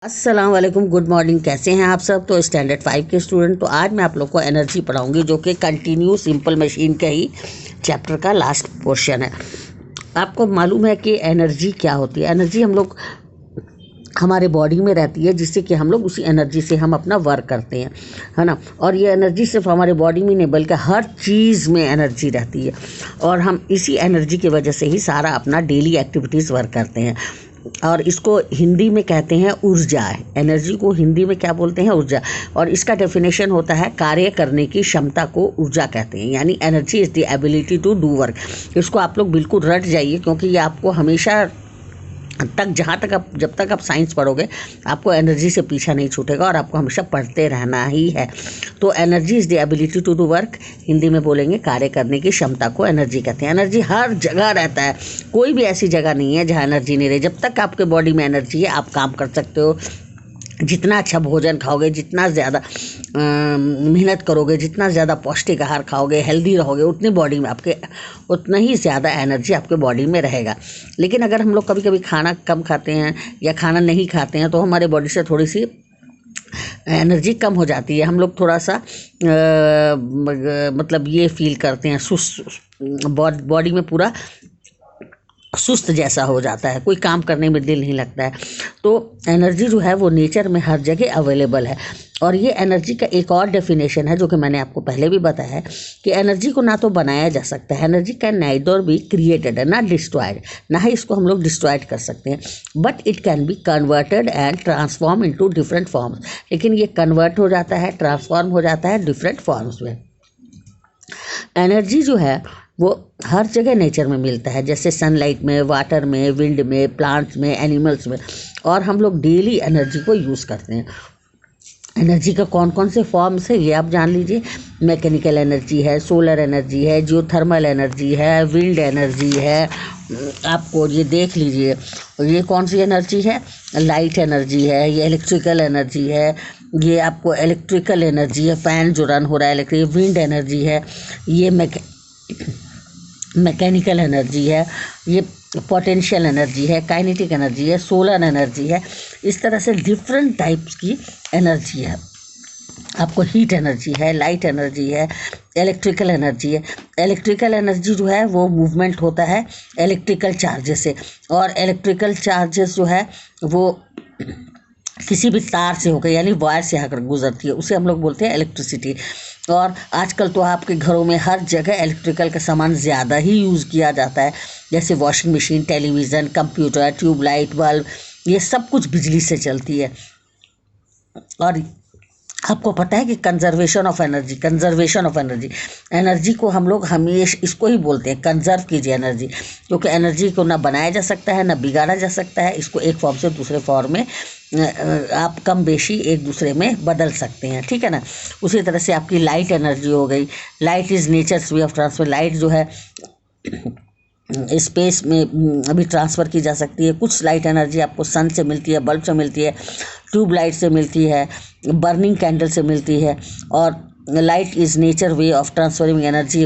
अस्सलाम वालेकुम, good morning. कैसे हैं आप सब? तो स्टैंडर्ड 5 के स्टूडेंट, तो आज मैं आप लोग को एनर्जी पढ़ाऊंगी जो कि कंटिन्यू सिंपल मशीन का ही चैप्टर का लास्ट पोर्शन है। आपको मालूम है कि एनर्जी क्या होती है? एनर्जी हम लोग हमारे बॉडी में रहती है, जिससे कि हम लोग उसी एनर्जी से हम अपना वर्क करते हैं, है ना। और ये एनर्जी सिर्फ हमारे बॉडी में नहीं बल्कि हर चीज़ में एनर्जी रहती है, और हम इसी एनर्जी की वजह से ही सारा अपना डेली एक्टिविटीज़ वर्क करते हैं। और इसको हिंदी में कहते हैं ऊर्जा। एनर्जी को हिंदी में क्या बोलते हैं? ऊर्जा। और इसका डेफिनेशन होता है कार्य करने की क्षमता को ऊर्जा कहते हैं, यानी energy is the ability to do work. इसको आप लोग बिल्कुल रट जाइए, क्योंकि ये आपको हमेशा तक जब तक आप साइंस पढ़ोगे आपको एनर्जी से पीछा नहीं छूटेगा और आपको हमेशा पढ़ते रहना ही है। तो energy is the ability to do work, Hindi में बोलेंगे कार्य करने की क्षमता को एनर्जी कहते हैं। एनर्जी हर जगह रहता है, कोई भी ऐसी जगह नहीं है जहाँ एनर्जी नहीं रहे। जब तक आपके बॉडी में एनर्जी है आप काम कर सकते हो। जितना अच्छा भोजन खाओगे, जितना ज़्यादा मेहनत करोगे, जितना ज़्यादा पौष्टिक आहार खाओगे, हेल्दी रहोगे, उतनी बॉडी में आपके उतना ही ज़्यादा एनर्जी आपके बॉडी में रहेगा। लेकिन अगर हम लोग कभी कभी खाना कम खाते हैं या खाना नहीं खाते हैं तो हमारे बॉडी से थोड़ी सी एनर्जी कम हो जाती है। हम लोग थोड़ा सा मतलब ये फील करते हैं, सुस्त बॉडी में पूरा सुस्त जैसा हो जाता है, कोई काम करने में दिल नहीं लगता है। तो एनर्जी जो है वो नेचर में हर जगह अवेलेबल है। और ये एनर्जी का एक और डेफिनेशन है जो कि मैंने आपको पहले भी बताया है कि एनर्जी को ना तो बनाया जा सकता है, energy can neither be created है ना डिस्ट्रॉयड, ना ही इसको हम लोग डिस्ट्रॉयड कर सकते हैं, but it can be converted and transform into different forms. लेकिन ये कन्वर्ट हो जाता है, ट्रांसफॉर्म हो जाता है डिफरेंट फॉर्म्स में। एनर्जी जो है वो हर जगह नेचर में मिलता है, जैसे सनलाइट में, वाटर में, विंड में, प्लांट्स में, एनिमल्स में, और हम लोग डेली एनर्जी को यूज़ करते हैं। एनर्जी का कौन कौन से फॉर्म्स है ये आप जान लीजिए। मैकेनिकल एनर्जी है, सोलर एनर्जी है, जियोथर्मल एनर्जी है, विंड एनर्जी है। आपको ये देख लीजिए, ये कौन सी एनर्जी है? लाइट एनर्जी है, ये इलेक्ट्रिकल एनर्जी है, ये आपको इलेक्ट्रिकल एनर्जी है, फैन जो रन हो रहा है इलेक्ट्रिक। विंड एनर्जी है, ये मैकेनिकल एनर्जी है, ये पोटेंशियल एनर्जी है, काइनेटिक एनर्जी है, सोलर एनर्जी है। इस तरह से डिफरेंट टाइप्स की एनर्जी है। आपको हीट एनर्जी है, लाइट एनर्जी है, इलेक्ट्रिकल एनर्जी है। इलेक्ट्रिकल एनर्जी जो है वो मूवमेंट होता है इलेक्ट्रिकल चार्जेस से, और इलेक्ट्रिकल चार्जेस जो है वो किसी भी तार से होकर यानी वायर से आकर गुजरती है, उसे हम लोग बोलते हैं इलेक्ट्रिसिटी। और आजकल तो आपके घरों में हर जगह इलेक्ट्रिकल का सामान ज़्यादा ही यूज़ किया जाता है, जैसे washing machine, television, computer, tubelight, bulb, ये सब कुछ बिजली से चलती है। और आपको पता है कि कंजर्वेशन ऑफ एनर्जी, एनर्जी को हम लोग हमेशा इसको ही बोलते हैं कंजर्व कीजिए एनर्जी, क्योंकि एनर्जी को ना बनाया जा सकता है ना बिगाड़ा जा सकता है। इसको एक फॉर्म से दूसरे फॉर्म में आप कम बेशी एक दूसरे में बदल सकते हैं, ठीक है ना। उसी तरह से आपकी लाइट एनर्जी हो गई। Light is nature's way of transfer. Light जो है स्पेस में अभी ट्रांसफ़र की जा सकती है। कुछ लाइट एनर्जी आपको सन से मिलती है, बल्ब से मिलती है, ट्यूब लाइट से मिलती है, बर्निंग कैंडल से मिलती है, और light is nature way of transferring energy,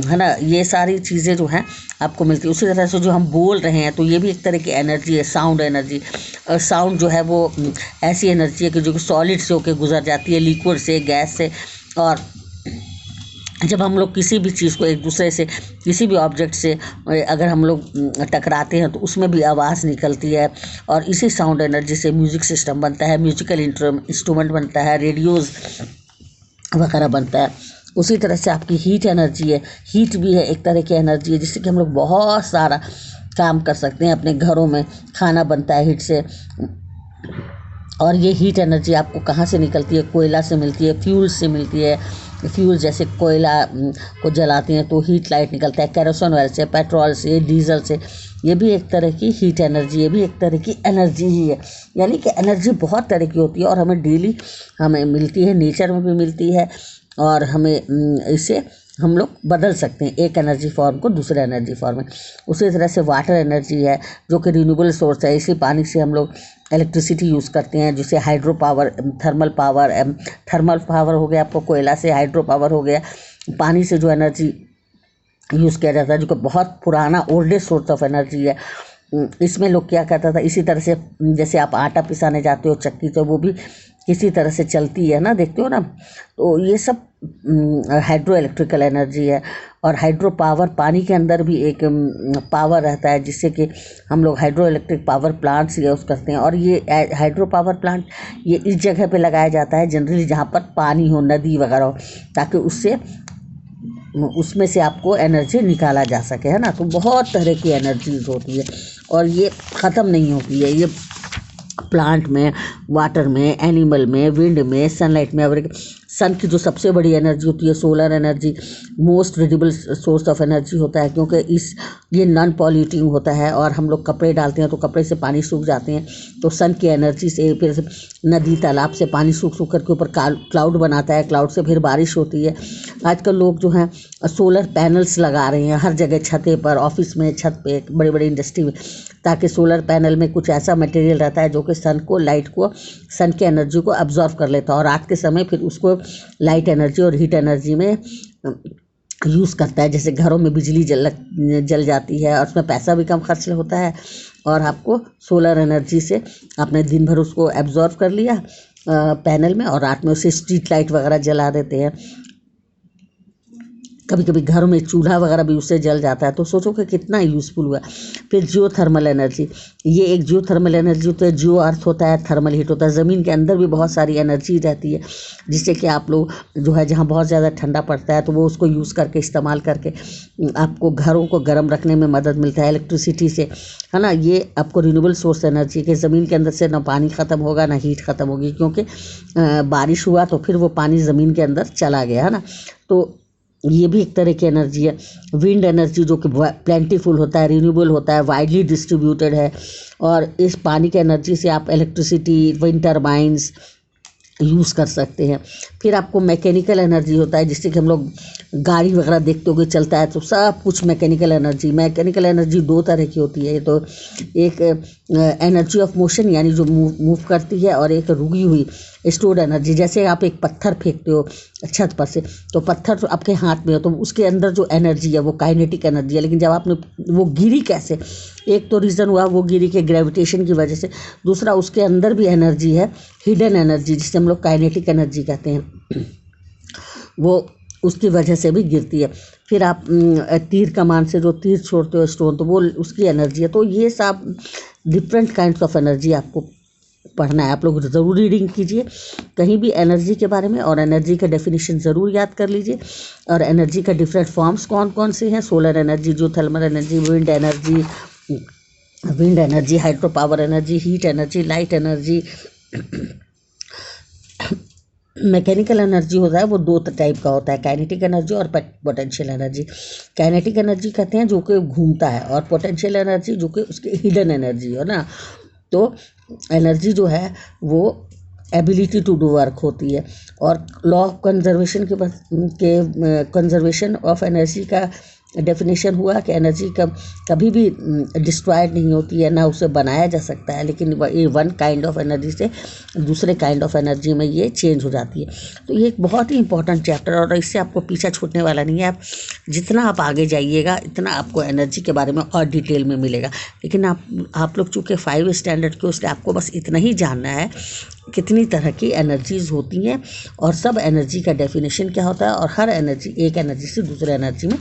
है ना। ये सारी चीज़ें जो हैं आपको मिलती है। उसी तरह से जो हम बोल रहे हैं तो ये भी एक तरह की एनर्जी है, साउंड एनर्जी। और साउंड जो है वो ऐसी एनर्जी है कि जो कि सॉलिड से होकर गुजर जाती है, लिक्विड से, गैस से। और जब हम लोग किसी भी चीज़ को एक दूसरे से, किसी भी ऑब्जेक्ट से अगर हम लोग टकराते हैं तो उसमें भी आवाज़ निकलती है, और इसी साउंड एनर्जी से म्यूज़िक सिस्टम बनता है, म्यूजिकल इंस्ट्रूमेंट बनता है, रेडियोज़ वगैरह बनता है। उसी तरह से आपकी हीट एनर्जी है। हीट भी है एक तरह की एनर्जी है, जिससे कि हम लोग बहुत सारा काम कर सकते हैं। अपने घरों में खाना बनता है हीट से, और ये हीट एनर्जी आपको कहाँ से निकलती है? कोयला से मिलती है, फ्यूल से मिलती है। फ्यूल जैसे कोयला को जलाते हैं तो हीट लाइट निकलता है, केरोसिन ऑयल से, पेट्रोल से, डीजल से। ये भी एक तरह की हीट एनर्जी, ये भी एक तरह की एनर्जी ही है। यानी कि एनर्जी बहुत तरह की होती है और हमें डेली हमें मिलती है, नेचर में भी मिलती है, और हमें इसे हम लोग बदल सकते हैं एक एनर्जी फॉर्म को दूसरे एनर्जी फॉर्म में। उसी तरह से वाटर एनर्जी है जो कि रिन्यूएबल सोर्स है। इसी पानी से हम लोग इलेक्ट्रिसिटी यूज़ करते हैं, जिसे हाइड्रो पावर, थर्मल पावर हो गया आपको कोयला से, हाइड्रो पावर हो गया पानी से जो एनर्जी यूज़ किया जाता है, जो कि बहुत पुराना ओल्डेस्ट सोर्स ऑफ एनर्जी है। इसमें लोग क्या करता था, इसी तरह से जैसे आप आटा पिसाने जाते हो चक्की, तो वो भी किसी तरह से चलती है ना, देखते हो ना। तो ये सब हाइड्रो इलेक्ट्रिकल एनर्जी है। और हाइड्रो पावर, पानी के अंदर भी एक पावर रहता है जिससे कि हम लोग hydro electric power plants use करते हैं। और ये हाइड्रो पावर प्लांट ये इस जगह पे लगाया जाता है जनरली जहाँ पर पानी हो, नदी वगैरह हो, ताकि उसमें से आपको एनर्जी निकाला जा सके, है ना। तो बहुत तरह की एनर्जीज होती है और ये ख़त्म नहीं होती है। ये प्लांट में, वाटर में, एनिमल में, विंड में, सनलाइट में। और सन की जो सबसे बड़ी एनर्जी होती है solar energy, most renewable source of energy होता है, क्योंकि ये नॉन पॉल्यूटिंग होता है। और हम लोग कपड़े डालते हैं तो कपड़े से पानी सूख जाते हैं, तो सन की एनर्जी से फिर नदी तालाब से पानी सूख सूख करके ऊपर क्लाउड बनाता है, क्लाउड से फिर बारिश होती है। आजकल लोग जो हैं सोलर पैनल्स लगा रहे हैं हर जगह, छतें पर, ऑफिस में, छत पे, बड़े बड़े इंडस्ट्री में, ताकि सोलर पैनल में कुछ ऐसा मटेरियल रहता है जो कि सन को, लाइट को, सन की एनर्जी को अब्जॉर्व कर लेता है और रात के समय फिर उसको लाइट एनर्जी और हीट एनर्जी में यूज़ करता है। जैसे घरों में बिजली जल जाती है और उसमें पैसा भी कम खर्च होता है, और आपको सोलर एनर्जी से आपने दिन भर उसको एब्जॉर्व कर लिया पैनल में, और रात में उसे स्ट्रीट लाइट वगैरह जला देते हैं। कभी कभी घरों में चूल्हा वगैरह भी उससे जल जाता है, तो सोचो कि कितना यूज़फुल हुआ। फिर जियो थर्मल एनर्जी, ये एक जियो थर्मल एनर्जी होता है। जियो अर्थ होता है, थर्मल हीट होता है, ज़मीन के अंदर भी बहुत सारी एनर्जी रहती है, जिससे कि आप लोग जो है जहाँ बहुत ज़्यादा ठंडा पड़ता है तो वो उसको यूज़ करके, इस्तेमाल करके आपको घरों को गर्म रखने में मदद मिलता है इलेक्ट्रिसिटी से, है ना। ये आपको रिन्यूएबल सोर्स एनर्जी के ज़मीन के अंदर से ना पानी ख़त्म होगा ना हीट ख़त्म होगी, क्योंकि बारिश हुआ तो फिर वो पानी ज़मीन के अंदर चला गया, है ना। तो ये भी एक तरह की एनर्जी है। विंड एनर्जी जो कि प्लेंटीफुल होता है, रिन्यूएबल होता है, वाइडली डिस्ट्रीब्यूटेड है, और इस पानी के एनर्जी से आप इलेक्ट्रिसिटी, विंड टर्बाइंस यूज़ कर सकते हैं। फिर आपको मैकेनिकल एनर्जी होता है, जिससे कि हम लोग गाड़ी वगैरह देखते होगे चलता है तो सब कुछ मैकेनिकल एनर्जी दो तरह की होती है। तो एक एनर्जी ऑफ मोशन यानी जो मूव करती है, और एक रुकी हुई स्टोर्ड एनर्जी। जैसे आप एक पत्थर फेंकते हो छत पर से, तो पत्थर तो आपके हाथ में हो, तो उसके अंदर जो एनर्जी है वो काइनेटिक एनर्जी है। लेकिन जब आपने वो गिरी कैसे, एक तो रीज़न हुआ वो गिरी के ग्रेविटेशन की वजह से, दूसरा उसके अंदर भी एनर्जी है, हिडन एनर्जी, जिसे हम लोग काइनेटिक एनर्जी कहते हैं, वो उसकी वजह से भी गिरती है। फिर आप तीर कमान से जो तीर छोड़ते हो स्टोन, तो वो उसकी एनर्जी है। तो ये सब डिफरेंट काइंड्स ऑफ एनर्जी आपको पढ़ना है। आप लोग ज़रूर रीडिंग कीजिए कहीं भी एनर्जी के बारे में, और एनर्जी का डेफिनेशन ज़रूर याद कर लीजिए, और एनर्जी का डिफरेंट फॉर्म्स कौन कौन से हैं। सोलर एनर्जी, जो thermal energy, wind energy, hydro power energy, heat energy, light energy. Mechanical energy होता है वो दो टाइप का होता है, काइनेटिक एनर्जी और पोटेंशियल एनर्जी। काइनेटिक एनर्जी कहते हैं जो कि घूमता है, और पोटेंशियल एनर्जी जो कि उसकी हिडन एनर्जी है ना। तो एनर्जी जो है वो एबिलिटी टू डू वर्क होती है। और लॉ ऑफ कंजर्वेशन के कंजर्वेशन ऑफ एनर्जी का डेफिनेशन हुआ कि एनर्जी कभी भी डिस्ट्रॉयड नहीं होती है, ना उसे बनाया जा सकता है, लेकिन ये वन काइंड ऑफ एनर्जी से दूसरे काइंड ऑफ एनर्जी में ये चेंज हो जाती है। तो ये एक बहुत ही इंपॉर्टेंट चैप्टर, और इससे आपको पीछा छूटने वाला नहीं है। आप जितना आप आगे जाइएगा इतना आपको एनर्जी के बारे में और डिटेल में मिलेगा। लेकिन आप लोग चूँकि 5 स्टैंडर्ड के, उससे आपको बस इतना ही जानना है कितनी तरह की एनर्जीज़ होती हैं, और सब एनर्जी का डेफिनेशन क्या होता है, और हर एनर्जी एक एनर्जी से दूसरे एनर्जी में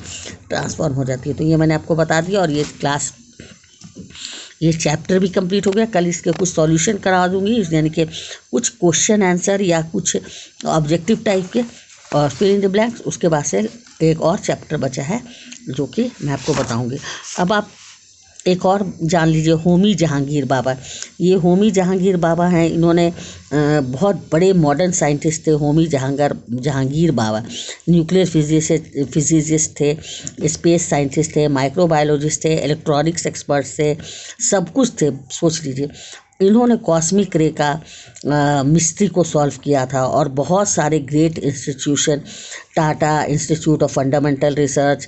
ट्रांसफॉर्म हो जाती है। तो ये मैंने आपको बता दिया, और ये चैप्टर भी कंप्लीट हो गया। कल इसके कुछ सॉल्यूशन करा दूंगी, यानी कि कुछ क्वेश्चन आंसर या कुछ ऑब्जेक्टिव टाइप के, और फिल इन द ब्लैंक्स। उसके बाद से एक और चैप्टर बचा है जो कि मैं आपको बताऊंगी। अब आप एक और जान लीजिए, होमी जहांगीर बाबा। ये होमी जहांगीर बाबा हैं, इन्होंने बहुत बड़े मॉडर्न साइंटिस्ट थे। होमी जहांगीर बाबा न्यूक्लियर फिजिसिस्ट थे, स्पेस साइंटिस्ट थे, माइक्रोबायोलॉजिस्ट थे, इलेक्ट्रॉनिक्स एक्सपर्ट्स थे, सब कुछ थे। सोच लीजिए, इन्होंने कॉस्मिक रे का मिस्ट्री को सॉल्व किया था, और बहुत सारे great institution, Tata institute of fundamental research,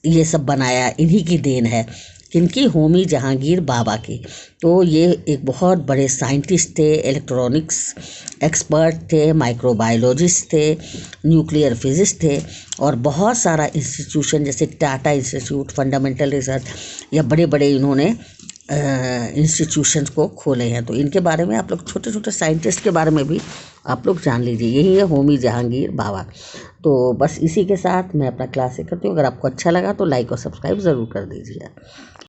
ये सब बनाया इन्हीं की देन है। किनकी? होमी जहांगीर बाबा की। तो ये एक बहुत बड़े साइंटिस्ट थे, इलेक्ट्रॉनिक्स एक्सपर्ट थे, माइक्रोबायोलॉजिस्ट थे, न्यूक्लियर फिजिस्ट थे, और बहुत सारा इंस्टीट्यूशन जैसे टाटा इंस्टीट्यूट, फंडामेंटल रिसर्च, या बड़े बड़े इन्होंने इंस्टीट्यूशंस को खोले हैं। तो इनके बारे में आप लोग, छोटे छोटे साइंटिस्ट के बारे में भी आप लोग जान लीजिए। यही है होमी जहांगीर बाबा। तो बस इसी के साथ मैं अपना क्लास करती हूँ। अगर आपको अच्छा लगा तो लाइक और सब्सक्राइब ज़रूर कर दीजिए।